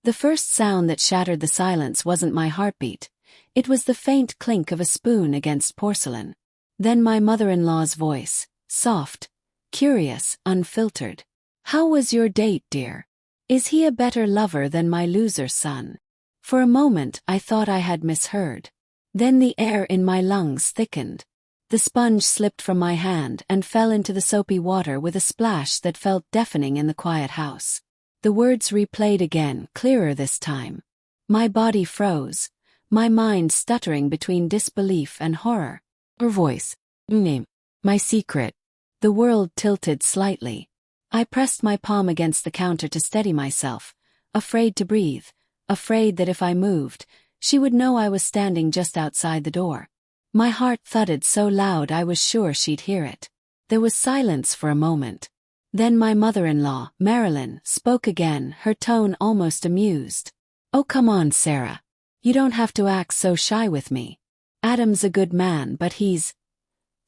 The first sound that shattered the silence wasn't my heartbeat. It was the faint clink of a spoon against porcelain. Then my mother-in-law's voice, soft, curious, unfiltered. "How was your date, dear? Is he a better lover than my loser son?" For a moment I thought I had misheard. Then the air in my lungs thickened. The sponge slipped from my hand and fell into the soapy water with a splash that felt deafening in the quiet house. The words replayed again, clearer this time. My body froze, my mind stuttering between disbelief and horror. Her voice. Name. My secret. The world tilted slightly. I pressed my palm against the counter to steady myself, afraid to breathe, afraid that if I moved, she would know I was standing just outside the door. My heart thudded so loud I was sure she'd hear it. There was silence for a moment. Then my mother-in-law, Marilyn, spoke again, her tone almost amused. "Oh, come on, Sarah. You don't have to act so shy with me. Adam's a good man, but he's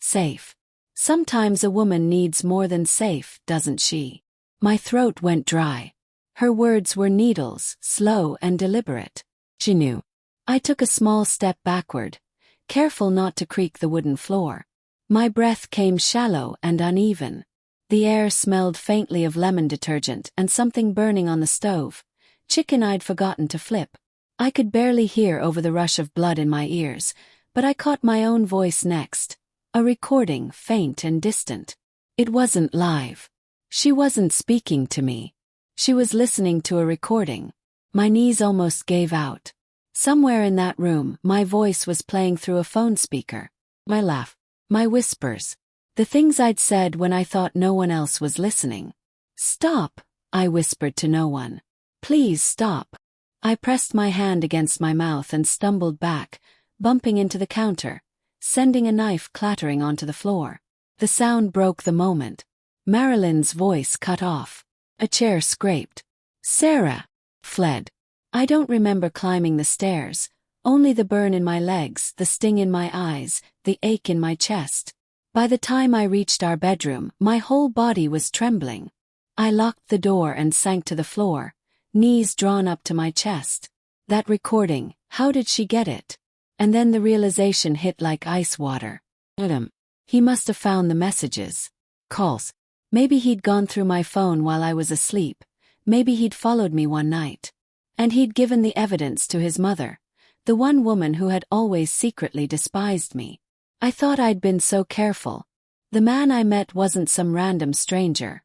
safe. Sometimes a woman needs more than safe, doesn't she?" My throat went dry. Her words were needles, slow and deliberate. She knew. I took a small step backward, careful not to creak the wooden floor. My breath came shallow and uneven. The air smelled faintly of lemon detergent and something burning on the stove, chicken I'd forgotten to flip. I could barely hear over the rush of blood in my ears, but I caught my own voice next, a recording, faint and distant. It wasn't live. She wasn't speaking to me. She was listening to a recording. My knees almost gave out. Somewhere in that room, my voice was playing through a phone speaker. My laugh, my whispers, the things I'd said when I thought no one else was listening. "Stop," I whispered to no one. "Please stop." I pressed my hand against my mouth and stumbled back, bumping into the counter, sending a knife clattering onto the floor. The sound broke the moment. Marilyn's voice cut off. A chair scraped. Sarah fled. I don't remember climbing the stairs, only the burn in my legs, the sting in my eyes, the ache in my chest. By the time I reached our bedroom, my whole body was trembling. I locked the door and sank to the floor, knees drawn up to my chest. That recording, how did she get it? And then the realization hit like ice water. Adam. He must have found the messages. Calls. Maybe he'd gone through my phone while I was asleep. Maybe he'd followed me one night. And he'd given the evidence to his mother, the one woman who had always secretly despised me. I thought I'd been so careful. The man I met wasn't some random stranger.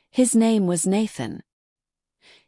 His name was Nathan.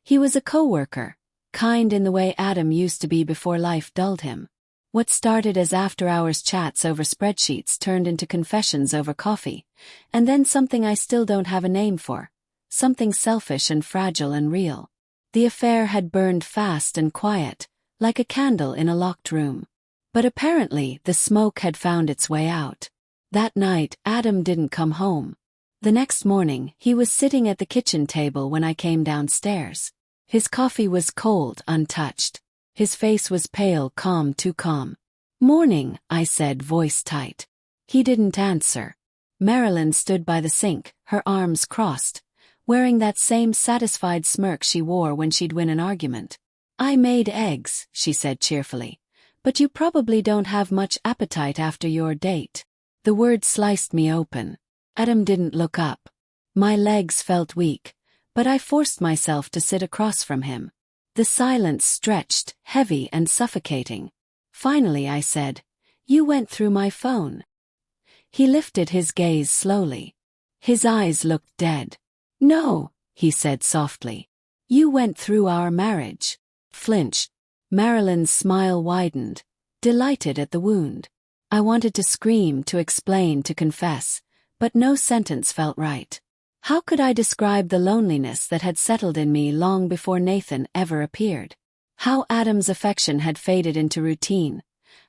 He was a coworker, kind in the way Adam used to be before life dulled him. What started as after-hours chats over spreadsheets turned into confessions over coffee, and then something I still don't have a name for, something selfish and fragile and real. The affair had burned fast and quiet, like a candle in a locked room. But apparently the smoke had found its way out. That night, Adam didn't come home. The next morning, he was sitting at the kitchen table when I came downstairs. His coffee was cold, untouched. His face was pale, calm, too calm. "Morning," I said, voice tight. He didn't answer. Marilyn stood by the sink, her arms crossed, wearing that same satisfied smirk she wore when she'd win an argument. "I made eggs," she said cheerfully. "But you probably don't have much appetite after your date." The word sliced me open. Adam didn't look up. My legs felt weak, but I forced myself to sit across from him. The silence stretched, heavy and suffocating. Finally I said, "You went through my phone." He lifted his gaze slowly. His eyes looked dead. "No," he said softly. "You went through our marriage." Flinched. Marilyn's smile widened, delighted at the wound. I wanted to scream, to explain, to confess, but no sentence felt right. How could I describe the loneliness that had settled in me long before Nathan ever appeared? How Adam's affection had faded into routine.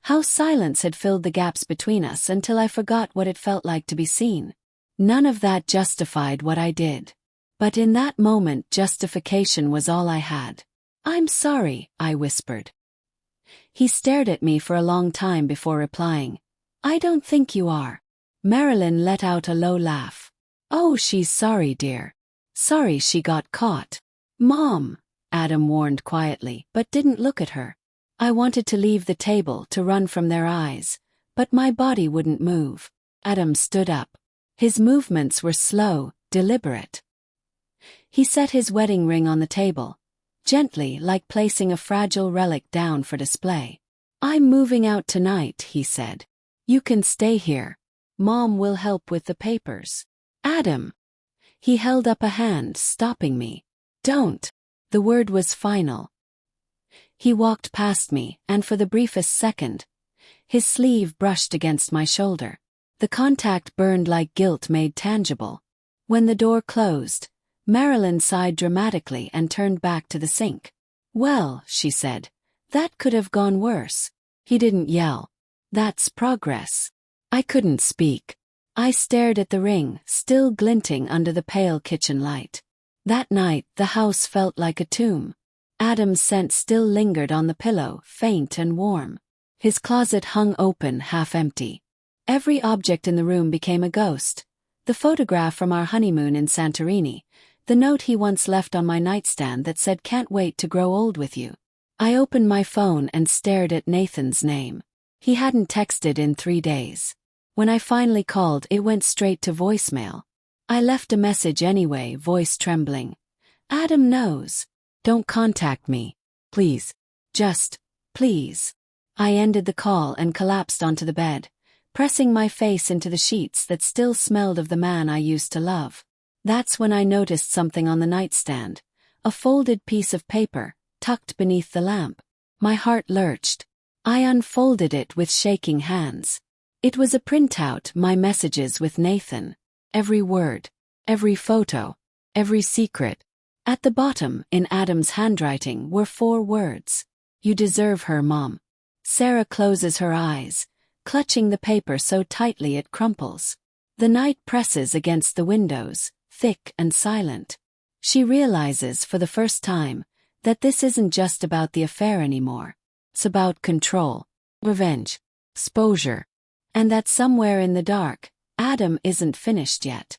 How silence had filled the gaps between us until I forgot what it felt like to be seen. None of that justified what I did. But in that moment, justification was all I had. "I'm sorry," I whispered. He stared at me for a long time before replying. "I don't think you are." Marilyn let out a low laugh. "Oh, she's sorry, dear. Sorry she got caught." "Mom," Adam warned quietly, but didn't look at her. I wanted to leave the table, to run from their eyes, but my body wouldn't move. Adam stood up. His movements were slow, deliberate. He set his wedding ring on the table, gently, like placing a fragile relic down for display. "I'm moving out tonight," he said. "You can stay here. Mom will help with the papers." "Adam." He held up a hand, stopping me. "Don't." The word was final. He walked past me, and for the briefest second, his sleeve brushed against my shoulder. The contact burned like guilt made tangible. When the door closed, Marilyn sighed dramatically and turned back to the sink. "Well," she said, "that could have gone worse." He didn't yell. "That's progress." I couldn't speak. I stared at the ring, still glinting under the pale kitchen light. That night, the house felt like a tomb. Adam's scent still lingered on the pillow, faint and warm. His closet hung open, half empty. Every object in the room became a ghost. The photograph from our honeymoon in Santorini, the note he once left on my nightstand that said, "Can't wait to grow old with you." I opened my phone and stared at Nathan's name. He hadn't texted in 3 days. When I finally called, it went straight to voicemail. I left a message anyway, voice trembling. "Adam knows. Don't contact me. Please. Just, please." I ended the call and collapsed onto the bed, pressing my face into the sheets that still smelled of the man I used to love. That's when I noticed something on the nightstand, a folded piece of paper, tucked beneath the lamp. My heart lurched. I unfolded it with shaking hands. It was a printout, my messages with Nathan. Every word, every photo, every secret. At the bottom, in Adam's handwriting, were 4 words. "You deserve her, Mom." Sarah closes her eyes, clutching the paper so tightly it crumples. The night presses against the windows, thick and silent. She realizes for the first time that this isn't just about the affair anymore. It's about control, revenge, exposure, and that somewhere in the dark, Adam isn't finished yet.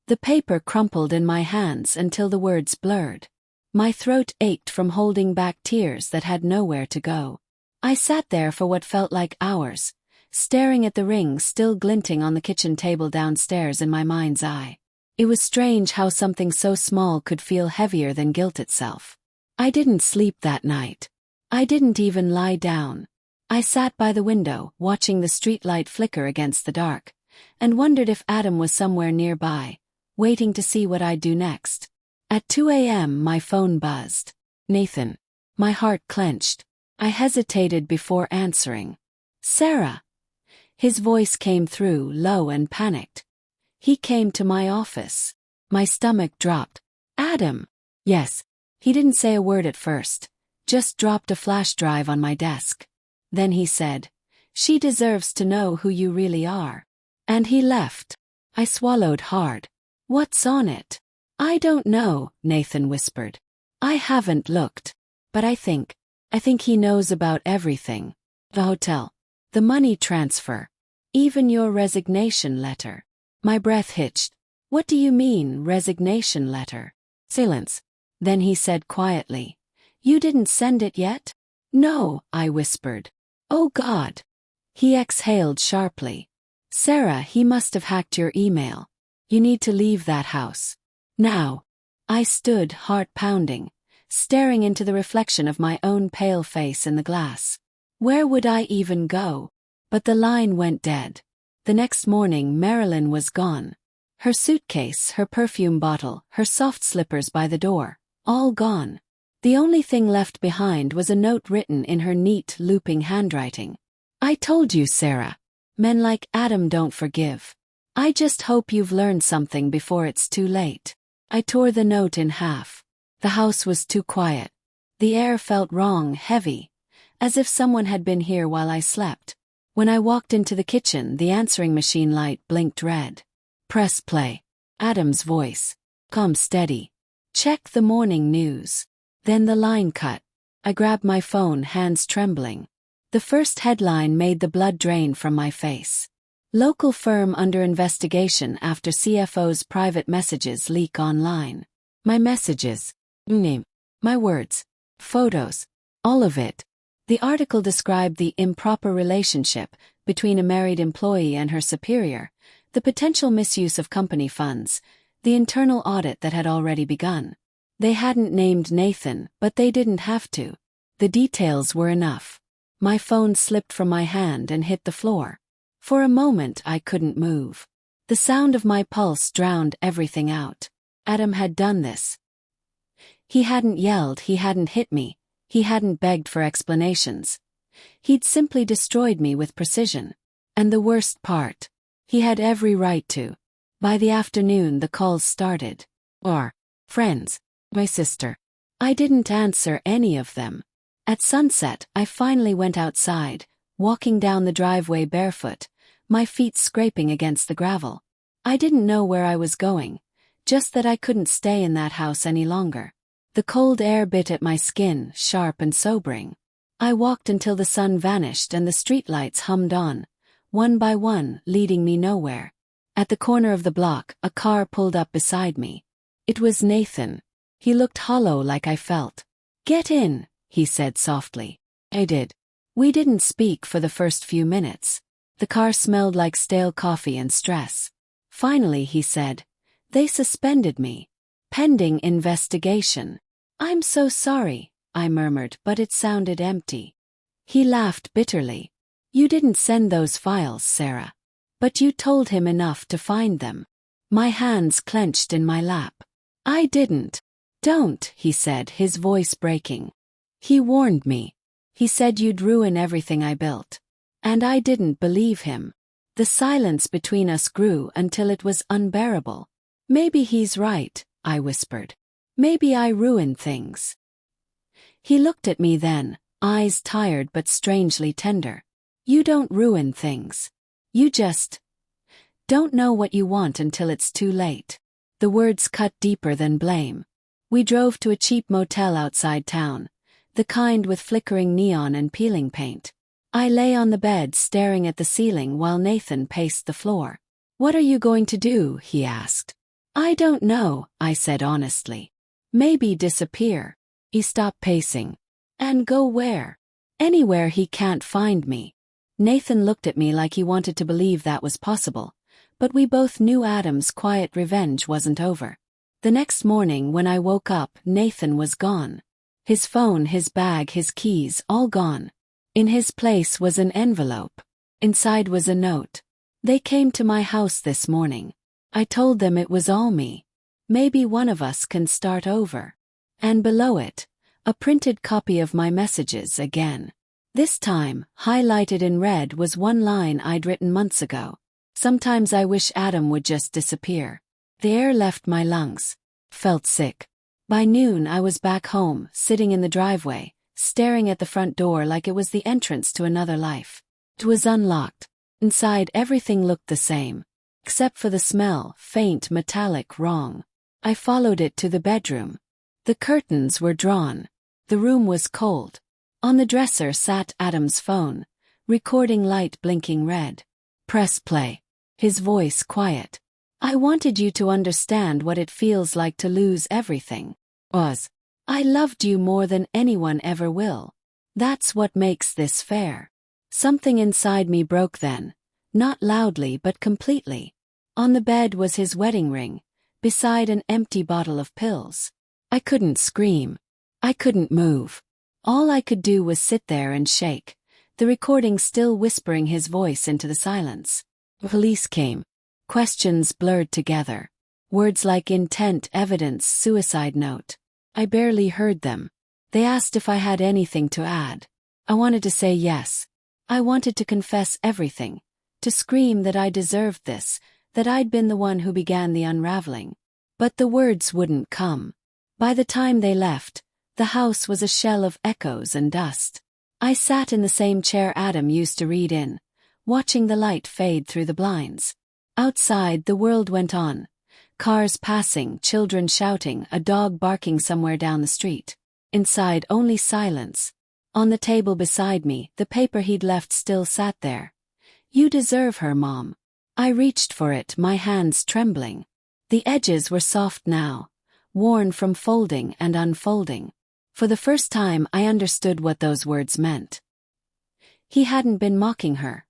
The paper crumpled in my hands until the words blurred. My throat ached from holding back tears that had nowhere to go. I sat there for what felt like hours, staring at the ring still glinting on the kitchen table downstairs in my mind's eye. It was strange how something so small could feel heavier than guilt itself. I didn't sleep that night. I didn't even lie down. I sat by the window, watching the streetlight flicker against the dark, and wondered if Adam was somewhere nearby, waiting to see what I'd do next. At 2 a.m. my phone buzzed. "Nathan." My heart clenched. I hesitated before answering. "Sarah." His voice came through, low and panicked. "He came to my office." My stomach dropped. "Adam." "Yes." He didn't say a word at first, just dropped a flash drive on my desk. Then he said, "She deserves to know who you really are." And he left. I swallowed hard. "What's on it?" "I don't know," Nathan whispered. "I haven't looked. But I think he knows about everything. The hotel, the money transfer, even your resignation letter." My breath hitched. "What do you mean, resignation letter?" Silence. Then he said quietly, "You didn't send it yet?" "No," I whispered. "Oh God." He exhaled sharply. "Sarah, he must have hacked your email. You need to leave that house. Now." I stood, heart pounding, staring into the reflection of my own pale face in the glass. Where would I even go? But the line went dead. The next morning Marilyn was gone. Her suitcase, her perfume bottle, her soft slippers by the door, all gone. The only thing left behind was a note written in her neat, looping handwriting. "I told you, Sarah. Men like Adam don't forgive. I just hope you've learned something before it's too late." I tore the note in half. The house was too quiet. The air felt wrong, heavy, as if someone had been here while I slept. When I walked into the kitchen, the answering machine light blinked red. "Press play." Adam's voice. "Come steady. Check the morning news." Then the line cut. I grabbed my phone, hands trembling. The first headline made the blood drain from my face. "Local firm under investigation after CFO's private messages leak online." My messages. Name. My words. Photos. All of it. The article described the improper relationship between a married employee and her superior, the potential misuse of company funds, the internal audit that had already begun. They hadn't named Nathan, but they didn't have to. The details were enough. My phone slipped from my hand and hit the floor. For a moment I couldn't move. The sound of my pulse drowned everything out. Adam had done this. He hadn't yelled, he hadn't hit me, he hadn't begged for explanations. He'd simply destroyed me with precision. And the worst part, he had every right to. By the afternoon the calls started. Friends, my sister. I didn't answer any of them. At sunset I finally went outside, walking down the driveway barefoot, my feet scraping against the gravel. I didn't know where I was going, just that I couldn't stay in that house any longer. The cold air bit at my skin, sharp and sobering. I walked until the sun vanished and the streetlights hummed on, one by one, leading me nowhere. At the corner of the block, a car pulled up beside me. It was Nathan. He looked hollow like I felt. "Get in," he said softly. I did. We didn't speak for the first few minutes. The car smelled like stale coffee and stress. Finally he said, "They suspended me. Pending investigation." "I'm so sorry," I murmured, but it sounded empty. He laughed bitterly. "You didn't send those files, Sarah. But you told him enough to find them." My hands clenched in my lap. "I didn't." "Don't," he said, his voice breaking. "He warned me. He said you'd ruin everything I built." And I didn't believe him. The silence between us grew until it was unbearable. "Maybe he's right," I whispered. "Maybe I ruin things." He looked at me then, eyes tired but strangely tender. "You don't ruin things. You just don't know what you want until it's too late." The words cut deeper than blame. We drove to a cheap motel outside town, the kind with flickering neon and peeling paint. I lay on the bed staring at the ceiling while Nathan paced the floor. "What are you going to do?" he asked. "I don't know," I said honestly. "Maybe disappear." He stopped pacing. "And go where?" "Anywhere he can't find me." Nathan looked at me like he wanted to believe that was possible, but we both knew Adam's quiet revenge wasn't over. The next morning when I woke up, Nathan was gone. His phone, his bag, his keys, all gone. In his place was an envelope. Inside was a note. "They came to my house this morning. I told them it was all me. Maybe one of us can start over." And below it, a printed copy of my messages again. This time, highlighted in red, was one line I'd written months ago. "Sometimes I wish Adam would just disappear." The air left my lungs. Felt sick. By noon I was back home, sitting in the driveway, staring at the front door like it was the entrance to another life. It was unlocked. Inside everything looked the same. Except for the smell, faint, metallic, wrong. I followed it to the bedroom. The curtains were drawn. The room was cold. On the dresser sat Adam's phone, recording light blinking red. "Press play." His voice quiet. "I wanted you to understand what it feels like to lose everything. I loved you more than anyone ever will. That's what makes this fair." Something inside me broke then, not loudly but completely. On the bed was his wedding ring, beside an empty bottle of pills. I couldn't scream. I couldn't move. All I could do was sit there and shake, the recording still whispering his voice into the silence. Police came. Questions blurred together. Words like intent, evidence, suicide note. I barely heard them. They asked if I had anything to add. I wanted to say yes. I wanted to confess everything, to scream that I deserved this, that I'd been the one who began the unraveling. But the words wouldn't come. By the time they left, the house was a shell of echoes and dust. I sat in the same chair Adam used to read in, watching the light fade through the blinds. Outside, the world went on. Cars passing, children shouting, a dog barking somewhere down the street. Inside, only silence. On the table beside me, the paper he'd left still sat there. "You deserve her, Mom." I reached for it, my hands trembling. The edges were soft now, worn from folding and unfolding. For the first time I understood what those words meant. He hadn't been mocking her.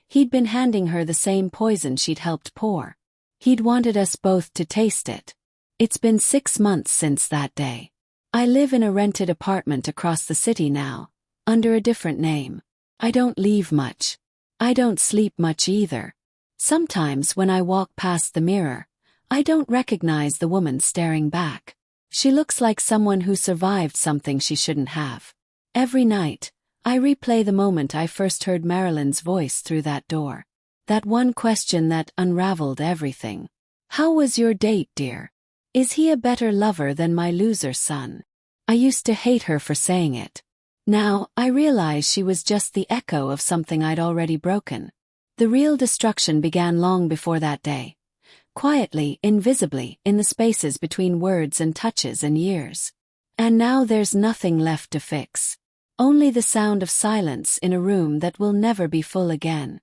He'd been handing her the same poison she'd helped pour. He'd wanted us both to taste it. It's been 6 months since that day. I live in a rented apartment across the city now, under a different name. I don't leave much. I don't sleep much either. Sometimes when I walk past the mirror, I don't recognize the woman staring back. She looks like someone who survived something she shouldn't have. Every night, I replay the moment I first heard Marilyn's voice through that door. That one question that unraveled everything. How was your date, dear? Is he a better lover than my loser son? I used to hate her for saying it. Now, I realize she was just the echo of something I'd already broken. The real destruction began long before that day. Quietly, invisibly, in the spaces between words and touches and years. And now there's nothing left to fix. Only the sound of silence in a room that will never be full again.